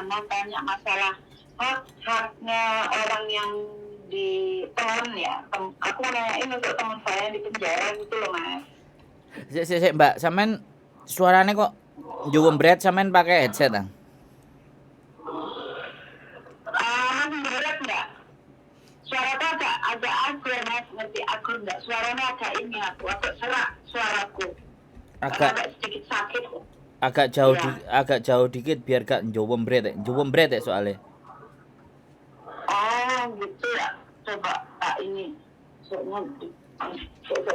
mau tanya masalah haknya orang yang di teman ya. Aku nanyain untuk teman saya yang di penjara gitu loh Mas. Sik Mbak, sampean suarane kok jumbret, sampean pakai headset ah? Mas berat nggak? Suara tuh agak agur Mas, ngerti agur nggak? Suaranya agak ini agak serak suaraku. Agak sedikit sakit. Agak jauh dikit biar gak jumbret ya soalnya. Oh gitu ya. Coba ini soalnya coba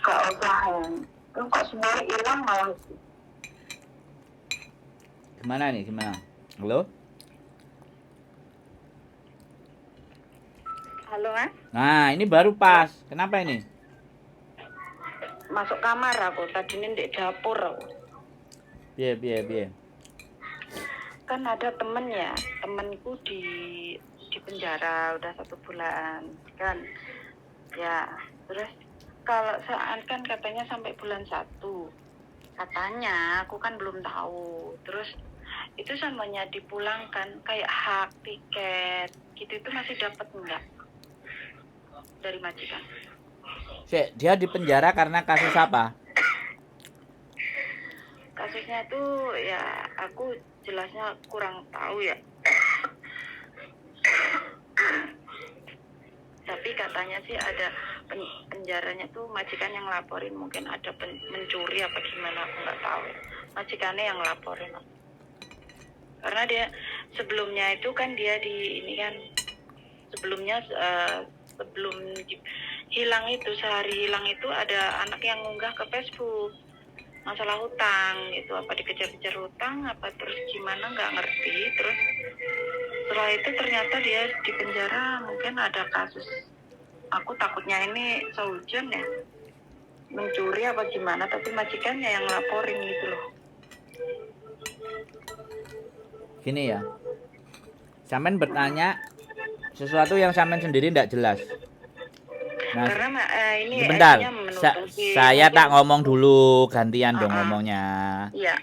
kak Osahan kan kok semuanya hilang malah. Gimana? Halo Mas, nah ini baru pas, kenapa ini? masuk kamar aku tadi ini di dapur aku. Biar Kan ada temenku di penjara udah 1 bulan kan ya. Terus kalau saat kan katanya sampai bulan 1 katanya, aku kan belum tahu. Terus itu samanya dipulangkan kayak hak tiket gitu, itu masih dapat enggak dari majikan? Dia di penjara karena kasus apa? Kasusnya tuh ya aku jelasnya kurang tahu ya. Tapi katanya sih ada penjaranya tuh majikan yang laporin, mungkin ada mencuri apa gimana, aku nggak tahu. Majikannya yang laporin. Karena dia sebelumnya itu kan dia di ini kan sebelumnya sebelum hilang itu, sehari hilang itu ada anak yang ngunggah ke Facebook masalah hutang itu, apa dikejar-kejar hutang apa terus gimana nggak ngerti. Terus setelah itu ternyata dia di penjara, mungkin ada kasus. Aku takutnya ini sehujan ya mencuri apa gimana, tapi majikannya yang laporin gitu loh. Gini ya, sampean bertanya sesuatu yang sampean sendiri tidak jelas. Nah, karena ini sebentar, saya mungkin, tak ngomong dulu, gantian dong ngomongnya. Iya.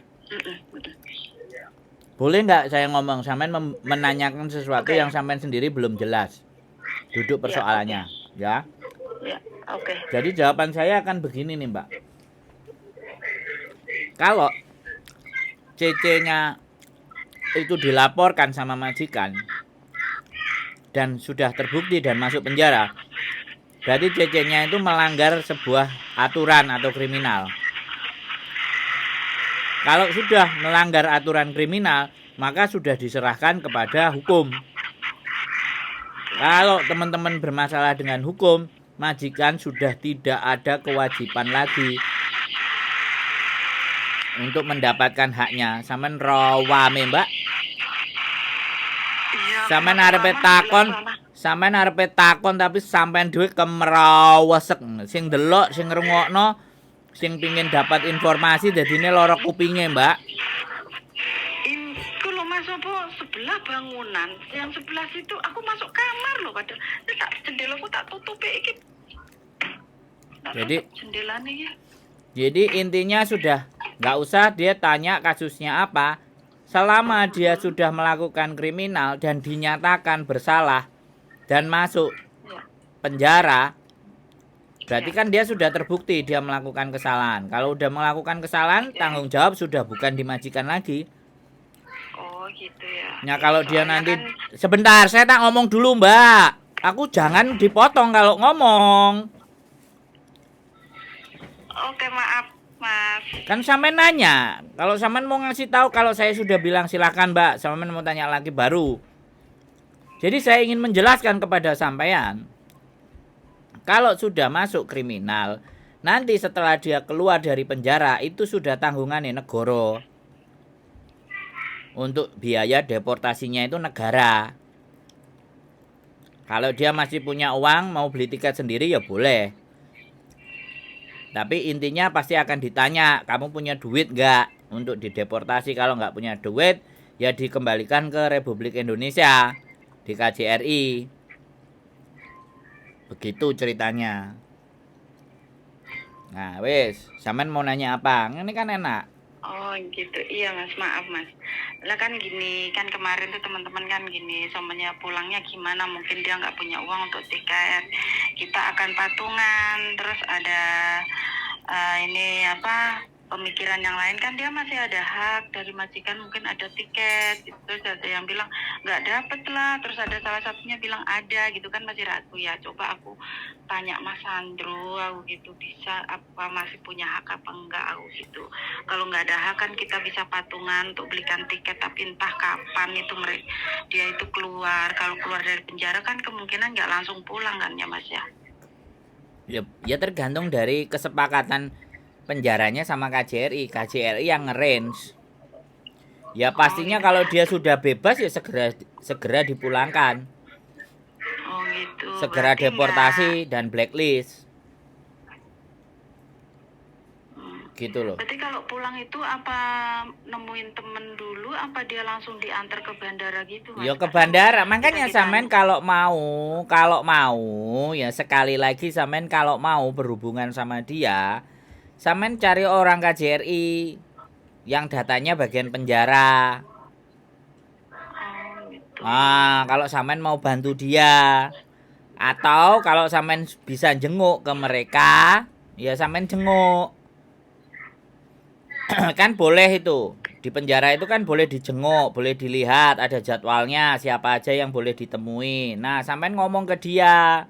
Boleh nggak saya ngomong, sampean menanyakan sesuatu yang sampean sendiri belum jelas. Duduk persoalannya, ya. Ya, oke. Jadi jawaban saya akan begini nih Mbak. Kalau CC-nya itu dilaporkan sama majikan dan sudah terbukti dan masuk penjara, berarti CC-nya itu melanggar sebuah aturan atau kriminal. Kalau sudah melanggar aturan kriminal, maka sudah diserahkan kepada hukum. Kalau teman-teman bermasalah dengan hukum, majikan sudah tidak ada kewajiban lagi untuk mendapatkan haknya. Sampean rawame, Mbak. Sampean arepe takon tapi sampean dhewe kemrawesek. Sing delok, sing ngrungokno, sing pingin dapat informasi dadine lara kupinge, Mbak. Itu loh Mas, apa sebelah bangunan yang sebelah situ aku masuk kamar loh, padahal tak jendelaku tak tutupi iki. Jadi intinya sudah nggak usah dia tanya kasusnya apa. Selama dia sudah melakukan kriminal dan dinyatakan bersalah dan masuk penjara, berarti kan dia sudah terbukti dia melakukan kesalahan. Kalau udah melakukan kesalahan, tanggung jawab sudah bukan di majikan lagi. Oh gitu ya. Nah kalau dia nanti sebentar, saya tak ngomong dulu Mbak. Aku jangan dipotong kalau ngomong. Oke, maaf Mas. Kan sampean nanya, kalau sampean mau ngasih tahu, kalau saya sudah bilang silakan Mbak, sampean mau tanya lagi baru. Jadi saya ingin menjelaskan kepada sampean, kalau sudah masuk kriminal, nanti setelah dia keluar dari penjara itu sudah tanggungannya negara. Untuk biaya deportasinya itu negara. Kalau dia masih punya uang mau beli tiket sendiri ya boleh. Tapi intinya pasti akan ditanya, kamu punya duit nggak untuk dideportasi? Kalau nggak punya duit, ya dikembalikan ke Republik Indonesia, di KJRI. Begitu ceritanya. Nah wes, sampean mau nanya apa? Ini kan enak. Oh gitu, iya mas, maaf mas. Lah kan gini, kan kemarin tuh teman-teman kan gini, soalnya pulangnya gimana? Mungkin dia nggak punya uang untuk tiket. Kita akan patungan, terus ada ini apa? Pemikiran yang lain kan dia masih ada hak dari majikan, mungkin ada tiket. Terus ada yang bilang nggak dapet lah, terus ada salah satunya bilang ada gitu kan, masih ragu ya. Coba aku tanya Mas Sandro, aku gitu bisa apa masih punya hak apa enggak aku gitu. Kalau nggak ada hak kan kita bisa patungan untuk belikan tiket, tapi entah kapan itu mereka dia itu keluar. Kalau keluar dari penjara kan kemungkinan nggak langsung pulang kan ya mas ya. Ya tergantung dari kesepakatan penjaranya sama KJRI. KJRI yang nge-range. Ya Oh pastinya gitu. kalau dia sudah bebas ya segera dipulangkan. Oh gitu. Segera Berarti nggak. deportasi dan blacklist. Hmm. Gitu loh. Berarti kalau pulang itu apa nemuin temen dulu, apa dia langsung diantar ke bandara gitu mas? Ya ke Kan bandara, kita makanya kita. sampean kalau mau ya sekali lagi sampean kalau mau berhubungan sama dia, sampean cari orang KJRI yang datanya bagian penjara. Oh gitu. Kalau sampean mau bantu dia atau kalau sampean bisa jenguk ke mereka, ya sampean jenguk. Kan boleh itu. Di penjara itu kan boleh dijenguk, boleh dilihat, ada jadwalnya, siapa aja yang boleh ditemui. Nah, sampean ngomong ke dia.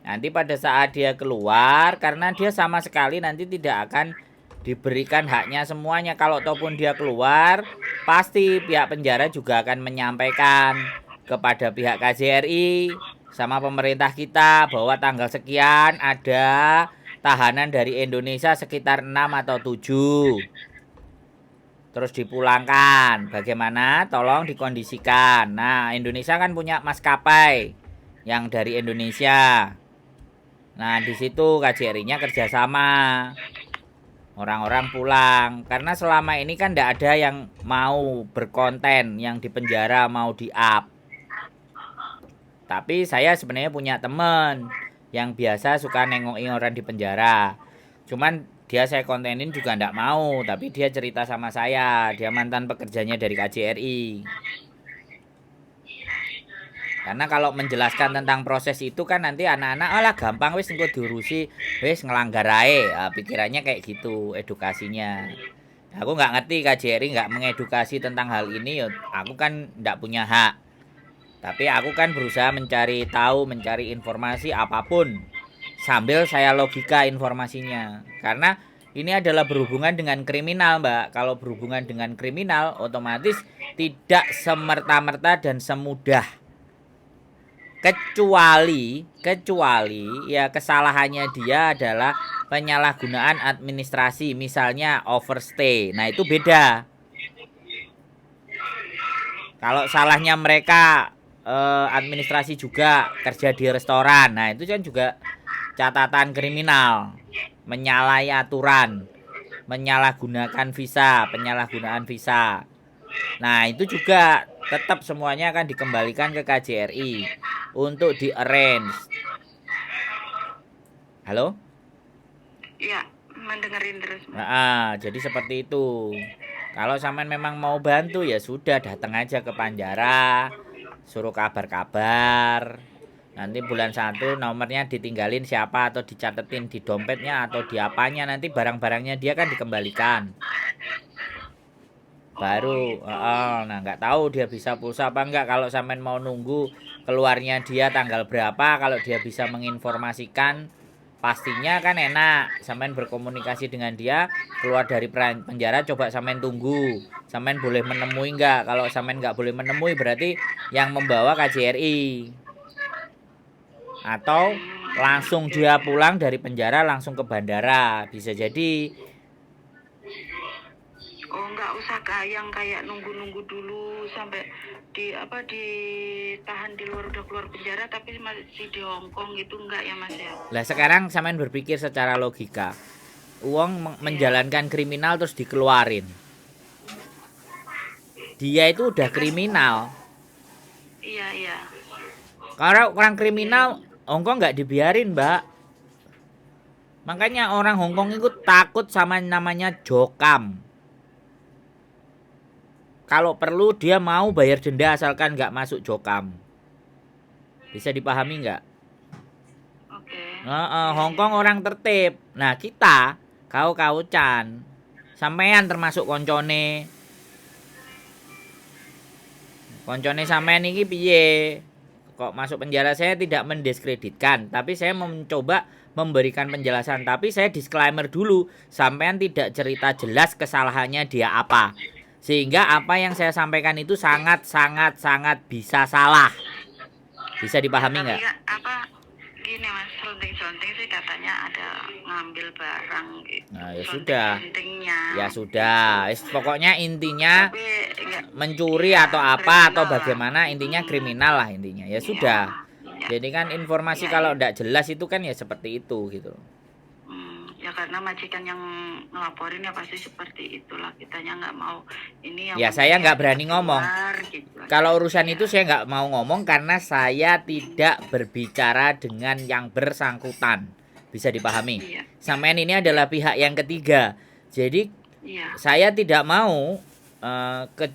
Nanti pada saat dia keluar, karena dia sama sekali nanti tidak akan diberikan haknya semuanya. Kalau ataupun dia keluar, pasti pihak penjara juga akan menyampaikan kepada pihak KJRI sama pemerintah kita bahwa tanggal sekian ada tahanan dari Indonesia sekitar 6 atau 7. Terus dipulangkan. Bagaimana? Tolong dikondisikan. Nah, Indonesia kan punya maskapai yang dari Indonesia. Nah, di situ KJRI-nya kerjasama. Orang-orang pulang. Karena selama ini kan tidak ada yang mau berkonten, yang di penjara mau di-up. Tapi saya sebenarnya punya temen yang biasa suka nengokin orang di penjara. Cuman dia saya kontenin juga ndak mau, tapi dia cerita sama saya, dia mantan pekerjanya dari KJRI. Karena kalau menjelaskan tentang proses itu kan nanti anak-anak alah gampang wis engko diurusi, wis ngelanggar ae. Pikirannya kayak gitu edukasinya. Aku nggak ngerti KJRI nggak mengedukasi tentang hal ini, ya aku kan ndak punya hak. Tapi aku kan berusaha mencari tahu, mencari informasi apapun sambil saya logika informasinya. Karena ini adalah berhubungan dengan kriminal, Mbak. Kalau berhubungan dengan kriminal, otomatis tidak semerta-merta dan semudah. Kecuali ya kesalahannya dia adalah penyalahgunaan administrasi, misalnya overstay. Nah, itu beda. Kalau salahnya mereka administrasi juga kerja di restoran, nah itu kan juga catatan kriminal, menyalahi aturan, menyalahgunakan visa, penyalahgunaan visa. Nah itu juga tetap semuanya akan dikembalikan ke KJRI untuk di arrange. Halo? Iya, mendengarin terus. Jadi seperti itu. Kalau sampean memang mau bantu ya sudah datang aja ke penjara, suruh kabar-kabar. Nanti bulan 1 nomornya ditinggalin siapa atau dicatetin di dompetnya atau di apanya, nanti barang-barangnya dia kan dikembalikan. Baru nah nggak tahu dia bisa pulsa apa enggak. Kalau sampean mau nunggu keluarnya dia tanggal berapa, kalau dia bisa menginformasikan pastinya kan enak. Sampean berkomunikasi dengan dia keluar dari penjara, coba sampean tunggu. Sampean boleh menemui enggak? Kalau sampean nggak boleh menemui berarti yang membawa KJRI. Atau langsung dia pulang dari penjara langsung ke bandara, bisa jadi. Oh nggak usah kayak nunggu-nunggu dulu sampai ditahan di luar, udah keluar penjara tapi masih di Hongkong gitu, enggak ya mas ya? Lah sekarang sampean berpikir secara logika. Uang menjalankan kriminal terus dikeluarin. Dia itu udah kriminal. Iya. Kalau orang kriminal Hongkong nggak dibiarin, Mbak. Makanya orang Hongkong itu takut sama namanya jokam. kalau perlu dia mau bayar denda asalkan nggak masuk jokam. Bisa dipahami nggak? Oke. Hongkong orang tertib. Nah kita kau-kaucan, sampean termasuk koncone sampean iki piye? Kok masuk penjara? Saya tidak mendiskreditkan, tapi saya mencoba memberikan penjelasan. Tapi saya disclaimer dulu, sampean tidak cerita jelas kesalahannya dia apa. Sehingga apa yang saya sampaikan itu sangat bisa salah. Bisa dipahami nggak? Tapi apa gini Mas, sunting-sunting sih katanya ada ngambil barang gitu. Nah, ya sudah. Suntingnya. Ya sudah, pokoknya intinya Tapi mencuri atau apa atau bagaimana, intinya kriminal lah intinya. Ya sudah. Iya. Jadi kan informasi kalau tidak jelas itu kan ya seperti itu gitu. Ya karena majikan yang ngelaporin ya pasti seperti itulah, kitanya nggak mau ini yang Ya saya nggak berani ngomong. Gitu. Kalau urusan itu saya nggak mau ngomong karena saya tidak berbicara dengan yang bersangkutan. Bisa dipahami. Iya. Sampean ini adalah pihak yang ketiga. Jadi saya tidak mau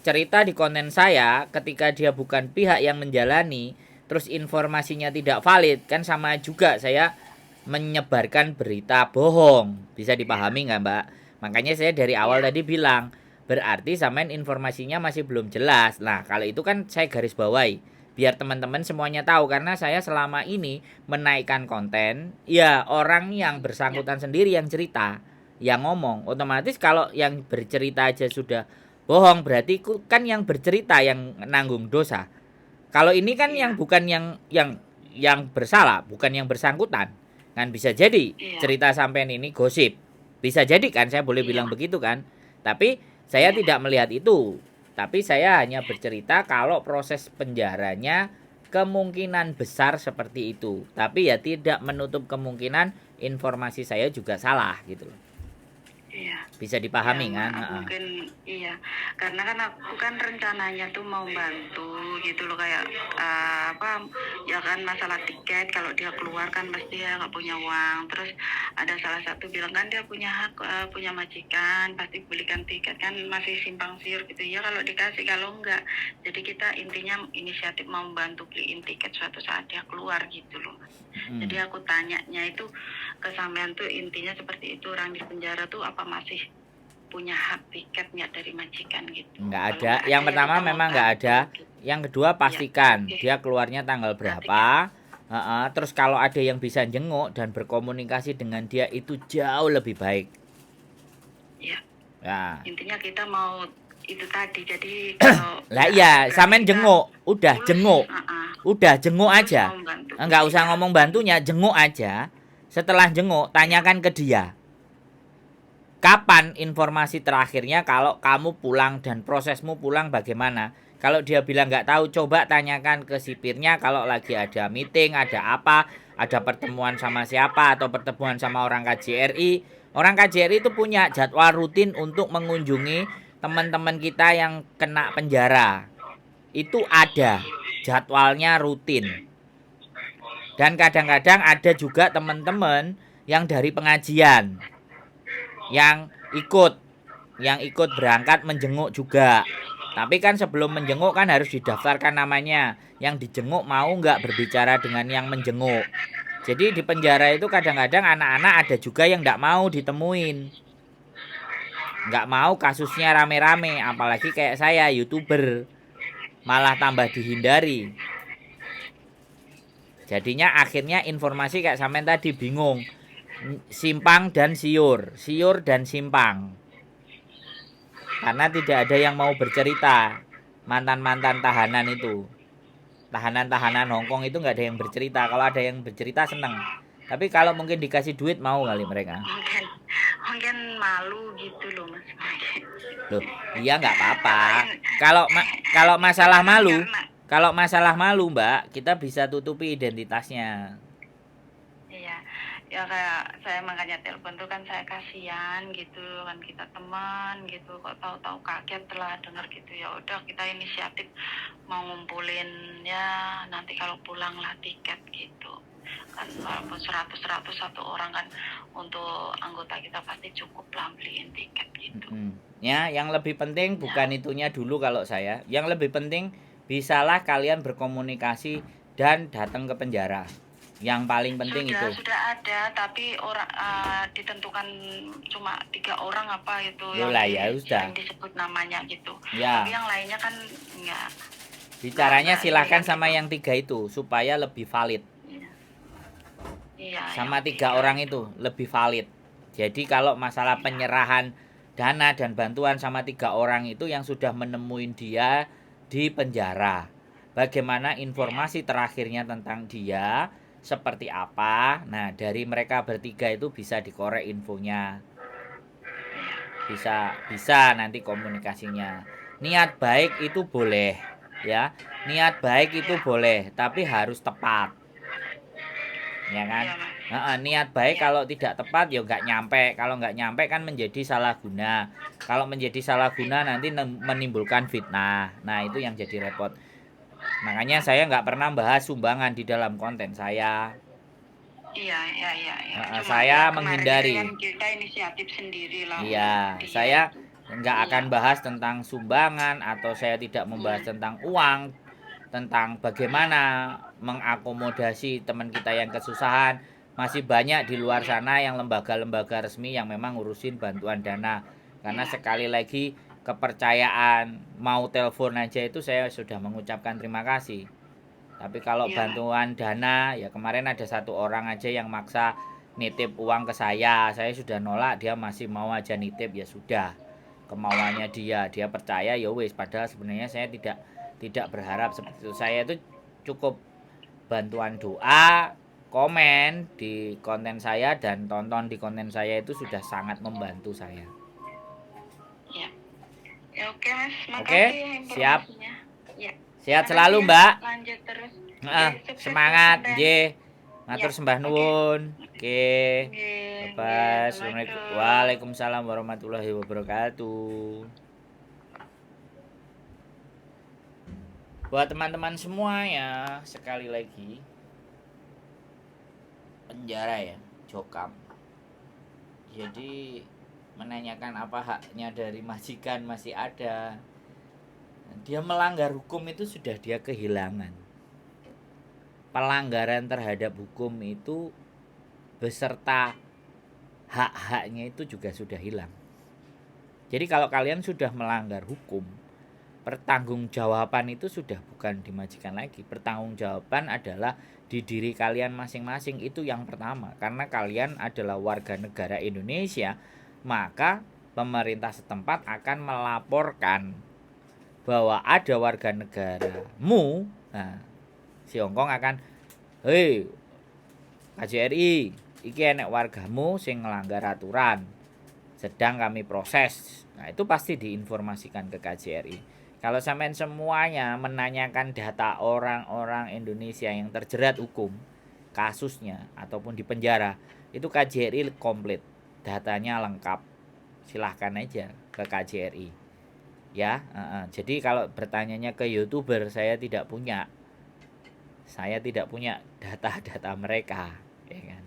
cerita di konten saya ketika dia bukan pihak yang menjalani, terus informasinya tidak valid, kan sama juga saya menyebarkan berita bohong. Bisa dipahami nggak Mbak? Makanya saya dari awal tadi bilang, berarti sampean informasinya masih belum jelas. Nah kalau itu kan saya garis bawahi, biar teman-teman semuanya tahu, karena saya selama ini menaikkan konten, ya orang yang bersangkutan sendiri yang cerita, yang ngomong. Otomatis kalau yang bercerita aja sudah bohong, berarti kan yang bercerita yang nanggung dosa. Kalau ini kan yang bukan yang bersalah, bukan yang bersangkutan. Kan bisa jadi cerita sampean ini gosip. Bisa jadi kan, saya boleh bilang begitu kan. Tapi saya tidak melihat itu. Tapi saya hanya bercerita kalau proses penjaranya kemungkinan besar seperti itu. Tapi ya tidak menutup kemungkinan informasi saya juga salah gitu loh. Iya. Bisa dipahami ya, kan? Mungkin iya, karena kan aku kan rencananya tuh mau bantu gitu loh, kayak apa ya kan, masalah tiket kalau dia keluar kan pasti dia nggak punya uang. Terus ada salah satu bilang kan dia punya hak, punya majikan pasti belikan tiket, kan masih simpang siur gitu ya kalau dikasih, kalau enggak. Jadi kita intinya inisiatif mau bantu beliin tiket suatu saat dia keluar gitu loh. Jadi aku tanyanya itu ke sampean tuh intinya seperti itu, orang di penjara tuh apa masih punya hak tiketnya dari majikan gitu? Nggak ada. Yang pertama memang nggak ada. Yang kedua pastikan dia keluarnya tanggal berapa. Terus kalau ada yang bisa jenguk dan berkomunikasi dengan dia itu jauh lebih baik. Iya. Ya. Intinya kita mau itu tadi, jadi kalau lah iya, sampean jenguk, udah jenguk. Udah jenguk aja. Enggak usah ngomong bantunya, jenguk aja. Setelah jenguk, tanyakan ke dia, kapan informasi terakhirnya kalau kamu pulang dan prosesmu pulang bagaimana. Kalau dia bilang nggak tahu, coba tanyakan ke sipirnya kalau lagi ada meeting, ada apa, ada pertemuan sama siapa atau pertemuan sama orang KJRI. Orang KJRI itu punya jadwal rutin untuk mengunjungi teman-teman kita yang kena penjara. Itu ada jadwalnya rutin. Dan kadang-kadang ada juga teman-teman yang dari pengajian yang ikut berangkat menjenguk juga. Tapi kan sebelum menjenguk kan harus didaftarkan namanya. Yang dijenguk mau nggak berbicara dengan yang menjenguk. Jadi di penjara itu kadang-kadang anak-anak ada juga yang nggak mau ditemuin. Nggak mau kasusnya rame-rame. Apalagi kayak saya, YouTuber. Malah tambah dihindari. Jadinya akhirnya informasi kayak sampean tadi bingung. Simpang dan siur dan simpang. Karena tidak ada yang mau bercerita. Mantan-mantan tahanan itu. Tahanan-tahanan Hongkong itu nggak ada yang bercerita. Kalau ada yang bercerita seneng. Tapi kalau mungkin dikasih duit mau kali mereka. Mungkin malu gitu loh Mas. Loh, iya nggak apa-apa. Kalau masalah malu, Mbak, kita bisa tutupi identitasnya. Iya, ya kayak saya makanya telepon tuh kan, saya kasihan gitu kan, kita teman gitu, kok tahu-tahu kaget telah dengar gitu. Ya udah kita inisiatif mau ngumpulin ya nanti kalau pulang lah tiket gitu. kan walaupun 100 satu orang kan untuk anggota kita pasti cukup lah beliin tiket gitu. Ya, yang lebih penting bukan itunya dulu kalau saya. Yang lebih penting bisalah kalian berkomunikasi dan datang ke penjara. Yang paling penting Sudah ada, tapi orang ditentukan cuma 3 orang apa itu Yolah, ya sudah. yang disebut namanya gitu. Ya. Tapi yang lainnya kan enggak. Bicaranya Nah, silahkan ini sama gitu. yang 3 itu supaya lebih valid. Iya. Sama yang 3 orang itu lebih valid. Jadi kalau masalah penyerahan dana dan bantuan sama 3 orang itu yang sudah menemuin dia di penjara. Bagaimana informasi terakhirnya tentang dia seperti apa. Nah, dari mereka bertiga itu bisa dikorek infonya. Bisa nanti komunikasinya. Niat baik itu boleh, ya. Niat baik itu boleh, tapi harus tepat. Ya kan? Niat baik kalau tidak tepat ya nggak nyampe. Kalau nggak nyampe kan menjadi salah guna. Kalau menjadi salah guna nanti menimbulkan fitnah. Nah, itu yang jadi repot. Makanya saya nggak pernah bahas sumbangan di dalam konten saya. Iya. Cuma Saya ya, menghindari. kan kita inisiatif sendiri lah. Iya, saya nggak akan bahas tentang sumbangan atau saya tidak membahas tentang uang, tentang bagaimana mengakomodasi teman kita yang kesusahan. Masih banyak di luar sana yang lembaga-lembaga resmi yang memang ngurusin bantuan dana. Karena sekali lagi kepercayaan mau telepon aja itu saya sudah mengucapkan terima kasih. Tapi kalau bantuan dana ya kemarin ada 1 orang aja yang maksa nitip uang ke saya sudah nolak, dia masih mau aja nitip, ya sudah kemauannya dia percaya ya wis. Padahal sebenarnya saya tidak berharap seperti itu. Saya itu cukup bantuan doa, komen di konten saya dan tonton di konten saya itu sudah sangat membantu saya. Ya oke Mas, makasih. Oke, siap. Ya. Sehat selalu Mbak. Lanjut terus. Semangat, nggih. Matur sembah nuwun. Oke. Bye. Assalamualaikum. Waalaikumsalam warahmatullahi wabarakatuh. Buat teman-teman semua ya, sekali lagi penjara ya, Jokam. Jadi menanyakan apa haknya dari majikan masih ada. Dia melanggar hukum itu sudah dia kehilangan. Pelanggaran terhadap hukum itu beserta hak-haknya itu juga sudah hilang. Jadi kalau kalian sudah melanggar hukum, pertanggungjawaban itu sudah bukan di majikan lagi. Pertanggungjawaban adalah di diri kalian masing-masing, itu yang pertama. Karena kalian adalah warga negara Indonesia, maka pemerintah setempat akan melaporkan bahwa ada warga negaramu. Nah, si Hongkong akan, hei KJRI, iki enek wargamu sing ngelanggar aturan, sedang kami proses. Nah, itu pasti diinformasikan ke KJRI. Kalau sampean semuanya menanyakan data orang-orang Indonesia yang terjerat hukum, kasusnya ataupun di penjara, itu KJRI komplit, datanya lengkap. Silahkan aja ke KJRI. Ya, jadi kalau bertanyanya ke YouTuber, saya tidak punya data-data mereka, ya kan.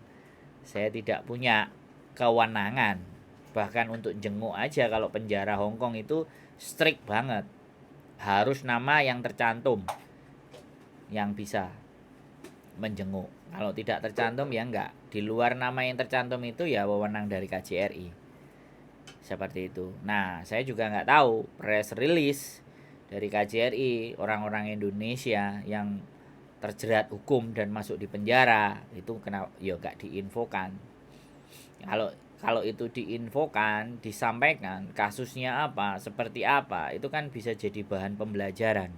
Saya tidak punya kewenangan, bahkan untuk jenguk aja kalau penjara Hongkong itu strict banget, harus nama yang tercantum yang bisa menjenguk. Kalau tidak tercantum ya enggak. Di luar nama yang tercantum itu ya wewenang dari KJRI. Seperti itu. Nah, saya juga nggak tahu press release dari KJRI orang-orang Indonesia yang terjerat hukum dan masuk di penjara itu kenapa ya nggak diinfokan. Kalau itu diinfokan, disampaikan kasusnya apa, seperti apa, itu kan bisa jadi bahan pembelajaran.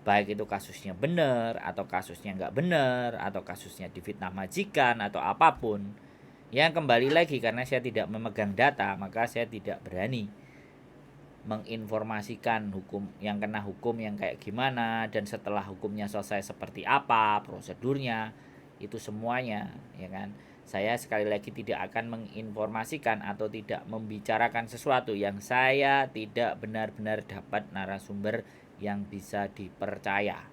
Baik itu kasusnya benar atau kasusnya nggak benar atau kasusnya difitnah majikan atau apapun. Yang kembali lagi, karena saya tidak memegang data, maka saya tidak berani menginformasikan hukum yang kena hukum yang kayak gimana, dan setelah hukumnya selesai seperti apa prosedurnya, itu semuanya, ya kan. Saya sekali lagi tidak akan menginformasikan atau tidak membicarakan sesuatu yang saya tidak benar-benar dapat narasumber yang bisa dipercaya.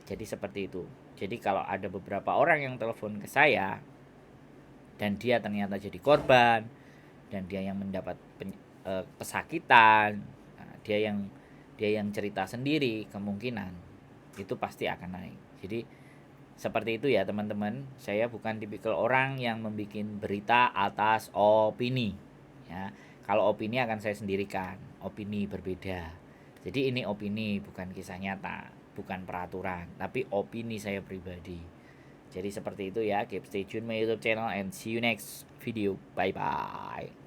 Jadi seperti itu. Jadi kalau ada beberapa orang yang telepon ke saya dan dia ternyata jadi korban dan dia yang mendapat pesakitan, nah, dia yang cerita sendiri, kemungkinan itu pasti akan naik. Jadi seperti itu ya teman-teman. Saya bukan tipikal orang yang membuat berita atas opini ya. Kalau opini akan saya sendirikan, opini berbeda. Jadi ini opini, bukan kisah nyata, bukan peraturan, tapi opini saya pribadi. Jadi seperti itu ya. Keep stay tune my YouTube channel and see you next video. Bye bye.